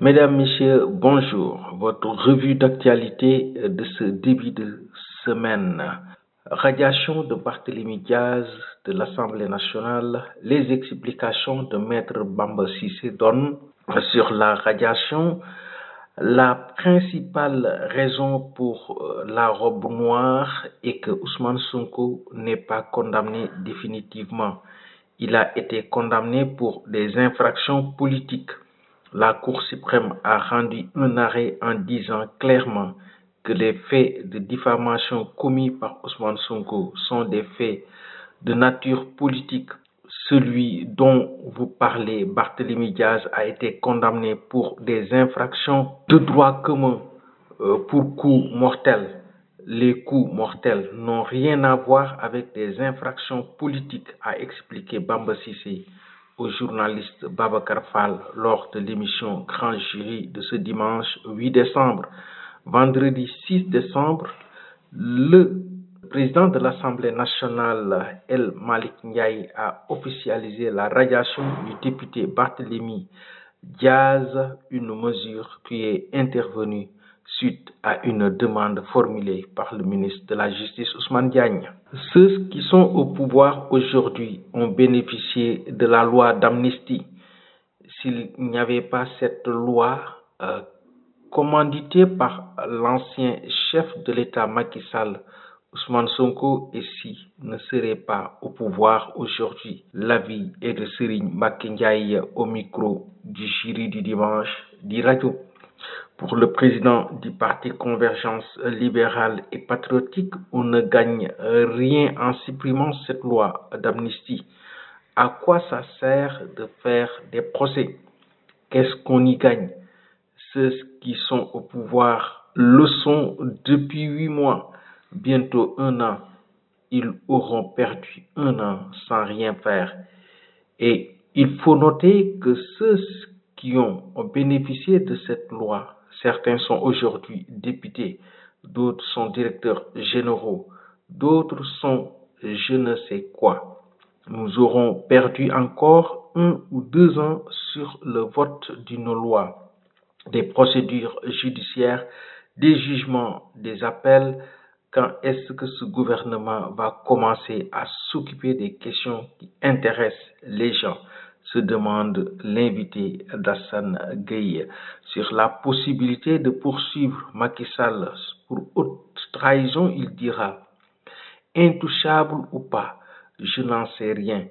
Mesdames, Messieurs, bonjour. Votre revue d'actualité de ce début de semaine. Radiation de Barthélémy Diaz de l'Assemblée nationale. Les explications de Maître Bamba Cissé donnent sur la radiation. La principale raison pour la robe noire est que Ousmane Sonko n'est pas condamné définitivement. Il a été condamné pour des infractions politiques. La Cour suprême a rendu un arrêt en disant clairement que les faits de diffamation commis par Ousmane Sonko sont des faits de nature politique. Celui dont vous parlez, Barthélémy Diaz, a été condamné pour des infractions de droit commun pour coups mortels. Les coups mortels n'ont rien à voir avec des infractions politiques, a expliqué Bamba Cissé au journaliste Babacar Fall lors de l'émission Grand Jury de ce dimanche 8 décembre. Vendredi 6 décembre, le président de l'Assemblée nationale, El Malick Ndiaye, a officialisé la radiation du député Barthélémy Diaz, une mesure qui est intervenue suite à une demande formulée par le ministre de la Justice Ousmane Diagne. Ceux qui sont au pouvoir aujourd'hui ont bénéficié de la loi d'amnistie. S'il n'y avait pas cette loi commanditée par l'ancien chef de l'État Macky Sall, Ousmane Sonko ne serait pas au pouvoir aujourd'hui. L'avis est de Serigne Mbacké Ndiaye au micro du jury du dimanche d'I-Radio. Pour le président du parti Convergence libérale et patriotique, on ne gagne rien en supprimant cette loi d'amnistie. À quoi ça sert de faire des procès? Qu'est-ce qu'on y gagne? Ceux qui sont au pouvoir le sont depuis 8 mois, bientôt 1 an. Ils auront perdu 1 an sans rien faire. Et il faut noter que ceux qui ont bénéficié de cette loi, certains sont aujourd'hui députés, d'autres sont directeurs généraux, d'autres sont je ne sais quoi. Nous aurons perdu encore 1 ou 2 ans sur le vote d'une loi, des procédures judiciaires, des jugements, des appels. Quand est-ce que ce gouvernement va commencer à s'occuper des questions qui intéressent les gens? Se demande l'invité d'Assane Gueye. Sur la possibilité de poursuivre Macky Sall pour haute trahison, il dira « intouchable ou pas, je n'en sais rien,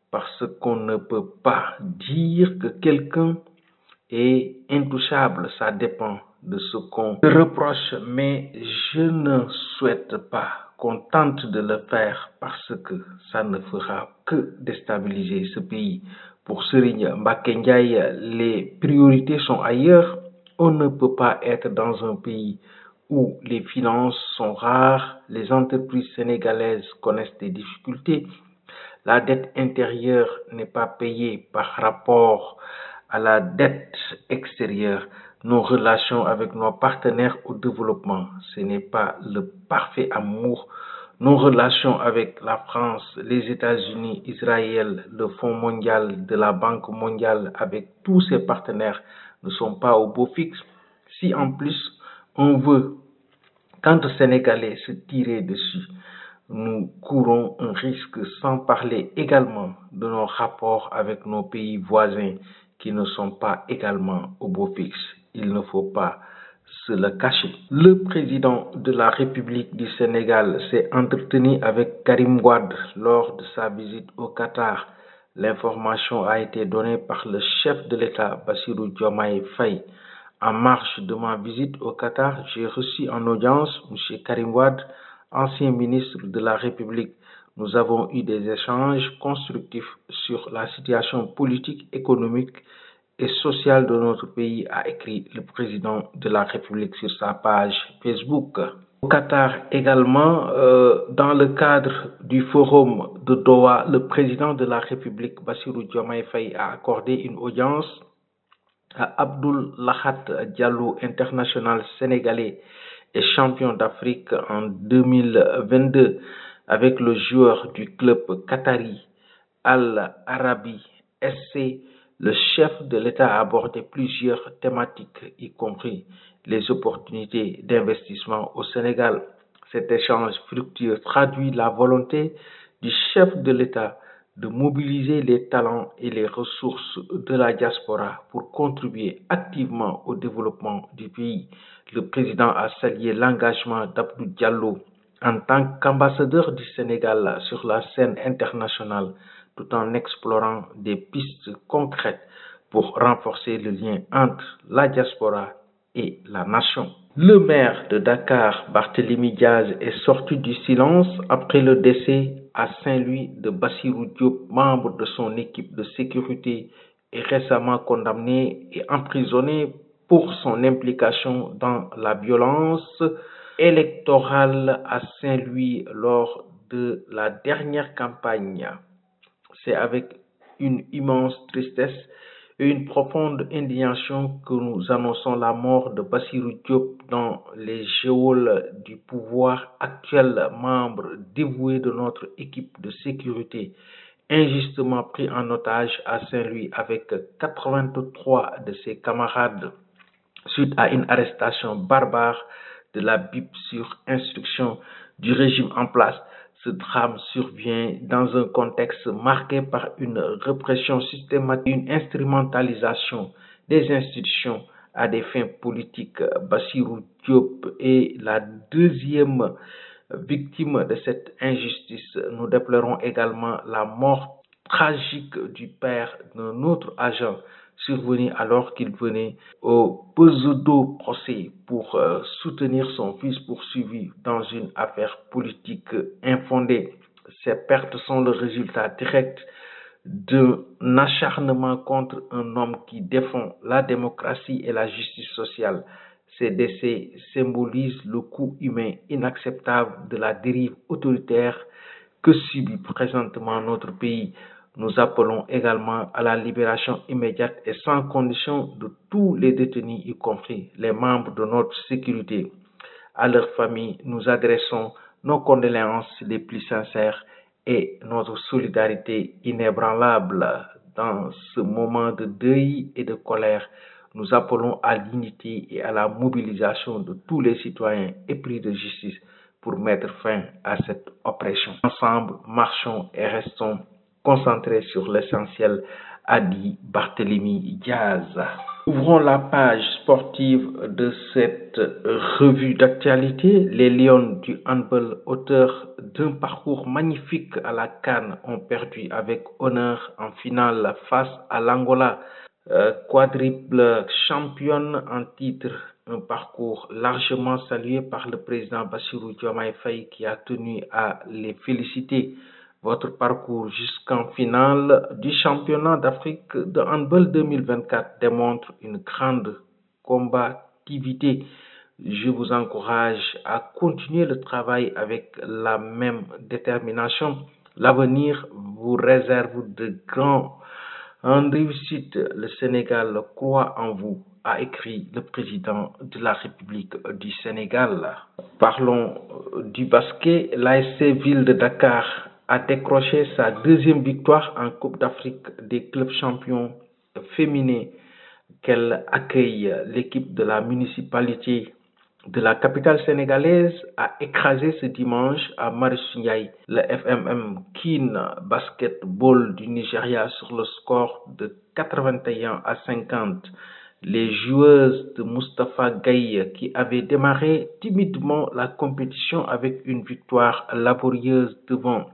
parce qu'on ne peut pas dire que quelqu'un est intouchable, ça dépend de ce qu'on reproche, mais je ne souhaite pas qu'on tente de le faire parce que ça ne fera que déstabiliser ce pays. » Pour Serigne Mbacké Ndiaye, les priorités sont ailleurs. On ne peut pas être dans un pays où les finances sont rares, les entreprises sénégalaises connaissent des difficultés, la dette intérieure n'est pas payée par rapport à la dette extérieure. Nos relations avec nos partenaires au développement, ce n'est pas le parfait amour. Nos relations avec la France, les États-Unis, Israël, le Fonds mondial de la Banque mondiale, avec tous ces partenaires ne sont pas au beau fixe. Si en plus on veut, quand les Sénégalais se tirer dessus, nous courons un risque, sans parler également de nos rapports avec nos pays voisins qui ne sont pas également au beau fixe. Il ne faut pas se le cacher. Le président de la République du Sénégal s'est entretenu avec Karim Wade lors de sa visite au Qatar. L'information a été donnée par le chef de l'État, Bassirou Diomaye Faye. En marge de ma visite au Qatar, j'ai reçu en audience M. Karim Wade, ancien ministre de la République. Nous avons eu des échanges constructifs sur la situation politique, économique et sociale de notre pays, a écrit le président de la République sur sa page Facebook. Au Qatar également, dans le cadre du forum de Doha, le président de la République, Bassirou Diomaye Faye, a accordé une audience à Abdoul Lahat Diallo, international sénégalais et champion d'Afrique en 2022, avec le joueur du club qatari Al Arabi SC, le chef de l'État a abordé plusieurs thématiques, y compris les opportunités d'investissement au Sénégal. Cet échange fructueux traduit la volonté du chef de l'État de mobiliser les talents et les ressources de la diaspora pour contribuer activement au développement du pays. Le président a salué l'engagement d'Abdou Diallo en tant qu'ambassadeur du Sénégal sur la scène internationale, tout en explorant des pistes concrètes pour renforcer le lien entre la diaspora et la nation. Le maire de Dakar, Barthélémy Diaz, est sorti du silence après le décès à Saint-Louis de Bassirou Diop, membre de son équipe de sécurité et récemment condamné et emprisonné pour son implication dans la violence électorale à Saint-Louis lors de la dernière campagne. C'est avec une immense tristesse et une profonde indignation que nous annonçons la mort de Bassirou Diop dans les geôles du pouvoir actuel, membre dévoué de notre équipe de sécurité, injustement pris en otage à Saint-Louis avec 83 de ses camarades suite à une arrestation barbare de la BIP sur instruction du régime en place. Ce drame survient dans un contexte marqué par une répression systématique, une instrumentalisation des institutions à des fins politiques. Bassirou Diop est la deuxième victime de cette injustice. Nous déplorons également la mort tragique du père d'un autre agent survenu alors qu'il venait au pseudo procès pour soutenir son fils poursuivi dans une affaire politique infondée. Ces pertes sont le résultat direct d'un acharnement contre un homme qui défend la démocratie et la justice sociale. Ces décès symbolisent le coût humain inacceptable de la dérive autoritaire que subit présentement notre pays. Nous appelons également à la libération immédiate et sans condition de tous les détenus, y compris les membres de notre sécurité. À leurs familles, nous adressons nos condoléances les plus sincères et notre solidarité inébranlable. Dans ce moment de deuil et de colère, nous appelons à l'unité et à la mobilisation de tous les citoyens épris de justice pour mettre fin à cette oppression. Ensemble, marchons et restons concentrés sur l'essentiel, a dit Barthélémy Diaz. Ouvrons la page sportive de cette revue d'actualité. Les Lions du handball, auteurs d'un parcours magnifique à la CAN, ont perdu avec honneur en finale face à l'Angola, quadruple championne en titre. Un parcours largement salué par le président Bassirou Diomaye Faye qui a tenu à les féliciter. Votre parcours jusqu'en finale du championnat d'Afrique de handball 2024 démontre une grande combativité. Je vous encourage à continuer le travail avec la même détermination. L'avenir vous réserve de grandes réussites. Le Sénégal croit en vous, a écrit le président de la République du Sénégal. Parlons du basket. L'ASC Ville de Dakar a décroché sa deuxième victoire en Coupe d'Afrique des clubs champions féminins qu'elle accueille. L'équipe de la municipalité de la capitale sénégalaise a écrasé ce dimanche à Marius Ndiaye le FMM Kin Basketball du Nigeria sur le score de 81-50. Les joueuses de Moustapha Gaye, qui avaient démarré timidement la compétition avec une victoire laborieuse devant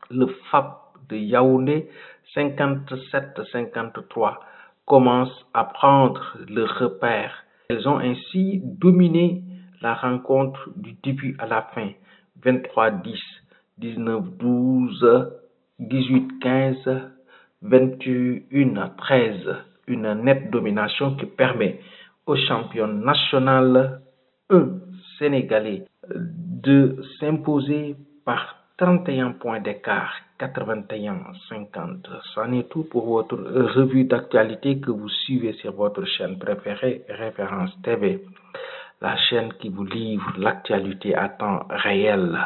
le FAP de Yaoundé 57-53, commencent à prendre le repère. Elles ont ainsi dominé la rencontre du début à la fin, 23-10, 19-12, 18-15, 21-13, une nette domination qui permet au champion national, un Sénégalais, de s'imposer par 31 points d'écart, 81-50. C'en est tout pour votre revue d'actualité que vous suivez sur votre chaîne préférée, Référence TV, la chaîne qui vous livre l'actualité à temps réel.